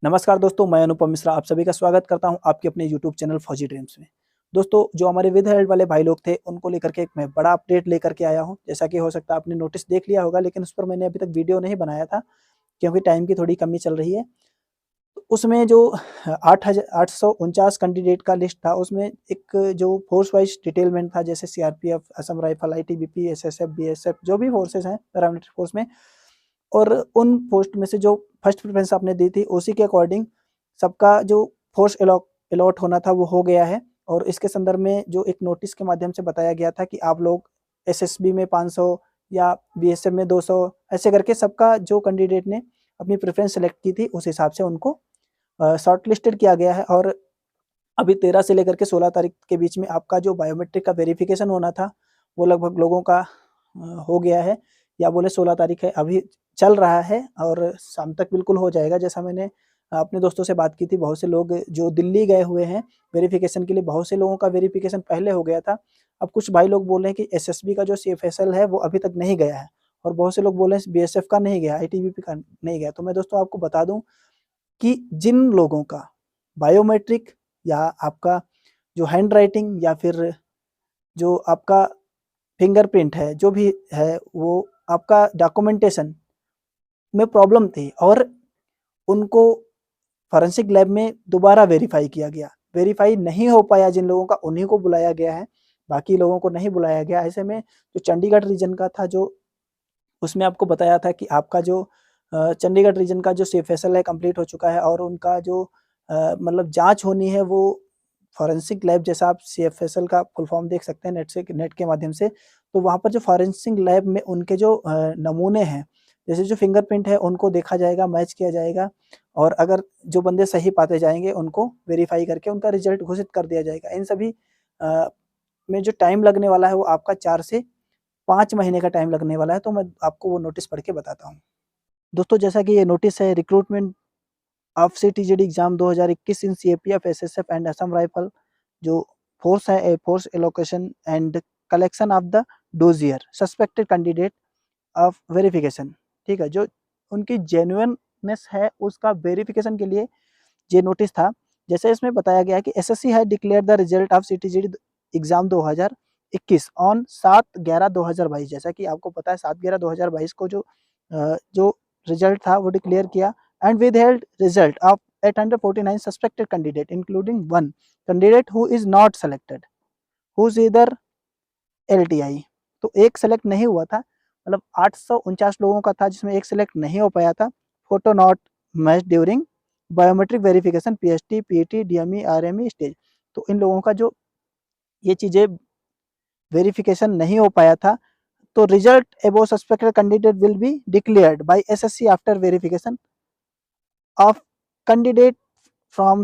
नमस्कार दोस्तों, मैं अनुपम मिश्रा आप सभी का स्वागत करता हूं आपके अपने यूट्यूब चैनल फौजी ड्रीम्स में। दोस्तों, जो हमारे विद हेल्थ वाले भाई लोग थे, उनको लेकर के एक मैं बड़ा अपडेट लेकर के आया हूं। जैसा कि हो सकता है आपने नोटिस देख लिया होगा, लेकिन उस पर मैंने अभी तक वीडियो नहीं बनाया था, क्योंकि टाइम की थोड़ी कमी चल रही है। तो उसमें जो 849 कैंडिडेट का लिस्ट था, उसमें एक जो फोर्स वाइज डिटेलमेंट था, जैसे CRPF, Assam rifle, ITBP, SSF, BSF, जो भी फोर्सेस हैं पैरामिलिट्री फोर्स में, और उन पोस्ट में से जो फर्स्ट प्रेफरेंस आपने दी थी, उसी के अकॉर्डिंग सबका जो फोर्स अलॉट होना था वो हो गया है। और इसके संदर्भ में जो एक नोटिस के माध्यम से बताया गया था कि आप लोग एसएसबी में 500 या बीएसएफ में 200 ऐसे करके सबका जो कैंडिडेट ने अपनी प्रेफरेंस सेलेक्ट की थी, उस हिसाब से उनको शॉर्ट लिस्टेड किया गया है। और अभी 13 से लेकर के 16 तारीख के बीच में आपका जो बायोमेट्रिक का वेरिफिकेशन होना था, वो लगभग लोगों का हो गया है, या बोले 16 तारीख है, अभी चल रहा है और शाम तक बिल्कुल हो जाएगा। जैसा मैंने अपने दोस्तों से बात की थी, बहुत से लोग जो दिल्ली गए हुए हैं वेरिफिकेशन के लिए, बहुत से लोगों का वेरिफिकेशन पहले हो गया था। अब कुछ भाई लोग बोल रहे हैं कि एसएसबी का जो सीएफएसएल है वो अभी तक नहीं गया है, और बहुत से लोग बोल रहे हैं बीएसएफ का नहीं गया, आईटीबीपी का नहीं गया। तो मैं दोस्तों आपको बता दूं कि जिन लोगों का बायोमेट्रिक या आपका जो हैंड राइटिंग या फिर जो आपका फिंगरप्रिंट है, जो भी है, वो आपका डॉक्यूमेंटेशन में प्रॉब्लम थी और उनको फॉरेंसिक लैब में दोबारा वेरीफाई किया गया। वेरीफाई नहीं हो पाया जिन लोगों का, उन्हीं को बुलाया गया है, बाकी लोगों को नहीं बुलाया गया। ऐसे में जो चंडीगढ़ रीजन का था, जो उसमें आपको बताया था कि आपका जो चंडीगढ़ रीजन का जो सीएफएसएल है कंप्लीट हो चुका है, और उनका जो मतलब जांच होनी है वो फॉरेंसिक लैब, जैसा आप सीएफएसएल का फुल फॉर्म देख सकते हैं नेट के माध्यम से। तो वहाँ पर जो फॉरेंसिक लैब में उनके जो नमूने हैं, जैसे जो फिंगरप्रिंट है, उनको देखा जाएगा, मैच किया जाएगा, और अगर जो बंदे सही पाते जाएंगे उनको वेरीफाई करके उनका रिजल्ट घोषित कर दिया जाएगा। इन सभी में जो टाइम लगने वाला है वो आपका 4 से 5 महीने का टाइम लगने वाला है। तो मैं आपको वो नोटिस पढ़ के बताता हूँ। दोस्तों, जैसा कि ये नोटिस है, recruitment of CTGD exam 2021 in CAPF, SSF and Assam rifle, जो फोर्स है, force allocation and collection of the dossier suspected candidate of verification. ठीक है, जो उनकी जेन्युइननेस है उसका वेरिफिकेशन के लिए ये नोटिस था। जैसे इसमें बताया गया कि एसएससी है declare the result of CTGD exam 2021 on 7/11/2022। जैसा कि आपको पता है 7/11/2022 को जो रिजल्ट था वो डिक्लेयर किया, and withheld result of 849 suspected candidate including one candidate who is not selected, who is either LTI। तो एक सेलेक्ट नहीं हुआ था, मतलब 849 लोगों का था जिसमें एक सेलेक्ट नहीं हो पाया था। Photo not match during biometric verification, PST, PT, DME, RME stage. तो इन लोगों का जो ये चीजें वेरिफिकेशन नहीं हो पाया था, तो result above suspected candidate will be declared by SSC after verification of candidate from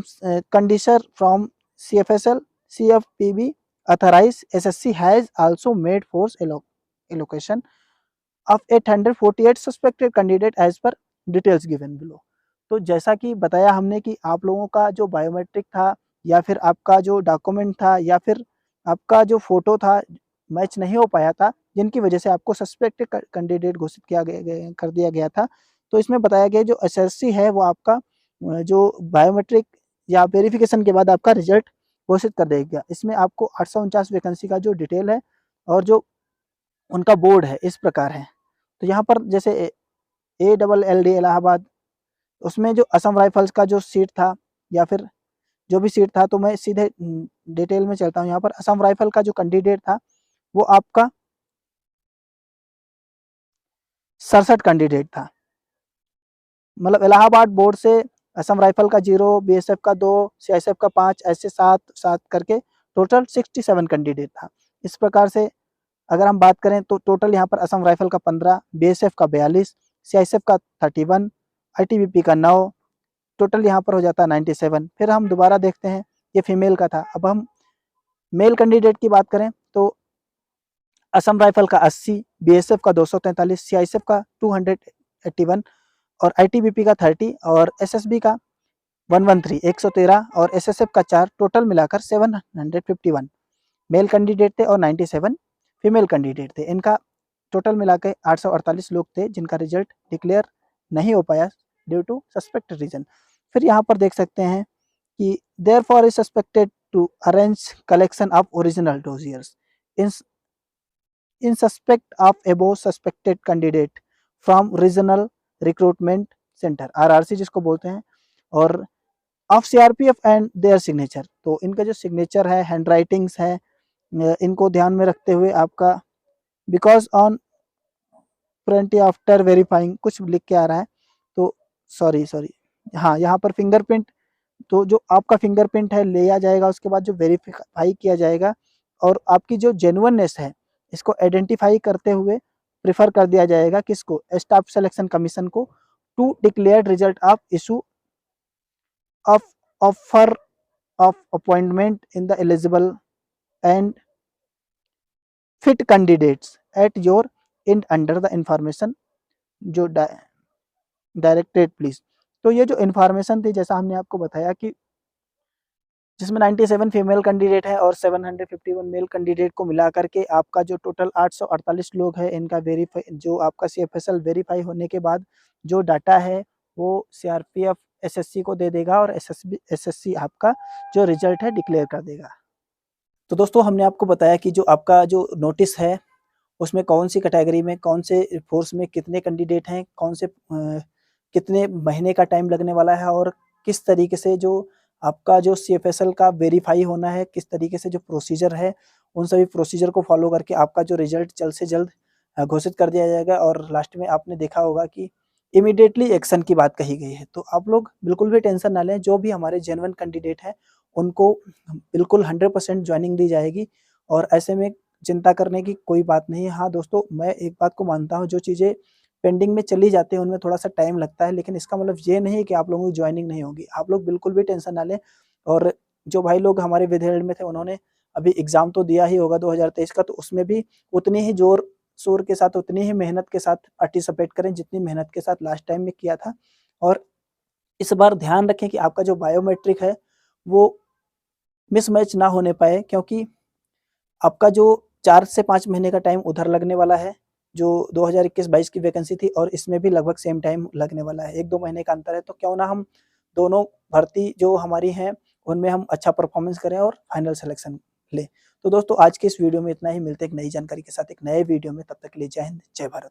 condition from CFSL, CFPB authorized. SSC has also made force allocation of 848 suspected candidate as per details given below। तो जैसा कि बताया हमने कि आप लोगों का जो बायोमेट्रिक था, या फिर आपका जो डॉक्यूमेंट था, या फिर आपका जो फोटो था, मैच नहीं हो पाया था, जिनकी वजह से आपको सस्पेक्टेड कैंडिडेट घोषित किया गया कर दिया गया था। तो इसमें बताया गया जो एसएससी है वो आपका जो बायोमेट्रिक या वेरिफिकेशन के बाद आपका रिजल्ट घोषित कर देगा। इसमें आपको 849 वैकेंसी का जो डिटेल है और जो उनका बोर्ड है इस प्रकार है। तो यहाँ पर जैसे ALLD इलाहाबाद, उसमें जो असम राइफल्स का जो सीट था या फिर जो भी सीट था, तो मैं सीधे डिटेल में चलता हूँ। यहाँ पर असम राइफल का जो कैंडिडेट था वो आपका 67 कैंडिडेट था। मतलब इलाहाबाद बोर्ड से असम राइफल का 0, बीएसएफ का 2, सीआईएसएफ का 5, ऐसे 7 करके टोटल 67 कैंडिडेट था। इस प्रकार से अगर हम बात करें तो टोटल यहाँ पर असम राइफल का 15, बीएसएफ का 42, सीआईएसएफ का 31, आईटीबीपी का 9, टोटल यहाँ पर हो जाता है 97। फिर हम दोबारा देखते हैं, ये फीमेल का था। अब हम मेल कैंडिडेट की बात करें तो असम राइफल का 80, बीएसएफ का 243, सीआईएसएफ का 281, और आईटीबीपी का 30, और एसएसबी का 113 113, और एसएसएफ का 4, टोटल मिलाकर 751 मेल कैंडिडेट थे और 97 फीमेल कैंडिडेट थे। इनका टोटल मिलाकर 848 लोग थे जिनका रिजल्ट डिक्लेयर नहीं हो पाया ड्यू टू सस्पेक्टेड रीजन। फिर यहाँ पर देख सकते हैं कि therefore is suspected to arrange collection of original dossiers in suspect of above suspected candidate from regional recruitment center RRC जिसको बोलते हैं, और of CRPF and there signature. तो इनका जो सिग्नेचर है, हैंड राइटिंग्स है, इनको ध्यान में रखते हुए आपका because on print after verifying कुछ लिख के आ रहा है, तो सॉरी हाँ, यहाँ पर फिंगरप्रिंट, तो जो आपका फिंगरप्रिंट है लिया जाएगा, उसके बाद जो वेरीफाई किया जाएगा और आपकी जो जेन्युइननेस है इसको आइडेंटिफाई करते हुए प्रेफर कर दिया जाएगा किसको, स्टाफ सिलेक्शन कमीशन को, to declared result of issue of offer of appointment in the eligible and fit candidates at your end under the information जो डायरेक्टेड प्लीज। तो ये जो इन्फॉर्मेशन थी, जैसा हमने आपको बताया कि जिसमें 97 फीमेल कैंडिडेट है और 751 मेल कैंडिडेट को मिला करके आपका जो टोटल 848 लोग है, इनका वेरीफाई, जो आपका CFSL वेरीफाई होने के बाद जो डाटा है वो CRPF SSC को दे देगा और SSC आपका जो रिजल्ट है डिक्लेयर कर देगा। तो दोस्तों हमने आपको बताया कि जो आपका जो नोटिस है उसमें कौन सी कैटेगरी में, कौन से फोर्स में कितने कैंडिडेट हैं, कौन से कितने महीने का टाइम लगने वाला है, और किस तरीके से जो आपका जो CFSL का वेरीफाई होना है, किस तरीके से जो प्रोसीजर है, उन सभी प्रोसीजर को फॉलो करके आपका जो रिजल्ट जल्द से जल्द घोषित कर दिया जाएगा। और लास्ट में आपने देखा होगा कि इमीडिएटली एक्शन की बात कही गई है। तो आप लोग बिल्कुल भी टेंशन ना लें, जो भी हमारे जेन्युइन कैंडिडेट हैं उनको बिल्कुल 100% ज्वाइनिंग दी जाएगी और ऐसे में चिंता करने की कोई बात नहीं है। हाँ दोस्तों, मैं एक बात को मानता हूँ, जो चीज़ें पेंडिंग में चली जाती है उनमें थोड़ा सा टाइम लगता है, लेकिन इसका मतलब ये नहीं कि आप लोगों की ज्वाइनिंग नहीं होगी। आप लोग बिल्कुल भी टेंशन ना लें। और जो भाई लोग हमारे विधेयक में थे उन्होंने अभी एग्जाम तो दिया ही होगा 2023 का, तो उसमें भी उतनी ही जोर शोर के साथ, उतनी ही मेहनत के साथ पार्टिसिपेट करें जितनी मेहनत के साथ लास्ट टाइम में किया था। और इस बार ध्यान रखें कि आपका जो बायोमेट्रिक है वो मिसमैच ना होने पाए, क्योंकि आपका जो 4 से 5 महीने का टाइम उधर लगने वाला है, जो 2021-22 की वैकेंसी थी, और इसमें भी लगभग सेम टाइम लगने वाला है, 1-2 महीने का अंतर है। तो क्यों ना हम दोनों भर्ती जो हमारी हैं उनमें हम अच्छा परफॉर्मेंस करें और फाइनल सिलेक्शन लें। तो दोस्तों आज के इस वीडियो में इतना ही, मिलते हैं एक नई जानकारी के साथ एक नए वीडियो में, तब तक के लिए जय हिंद, जय भारत।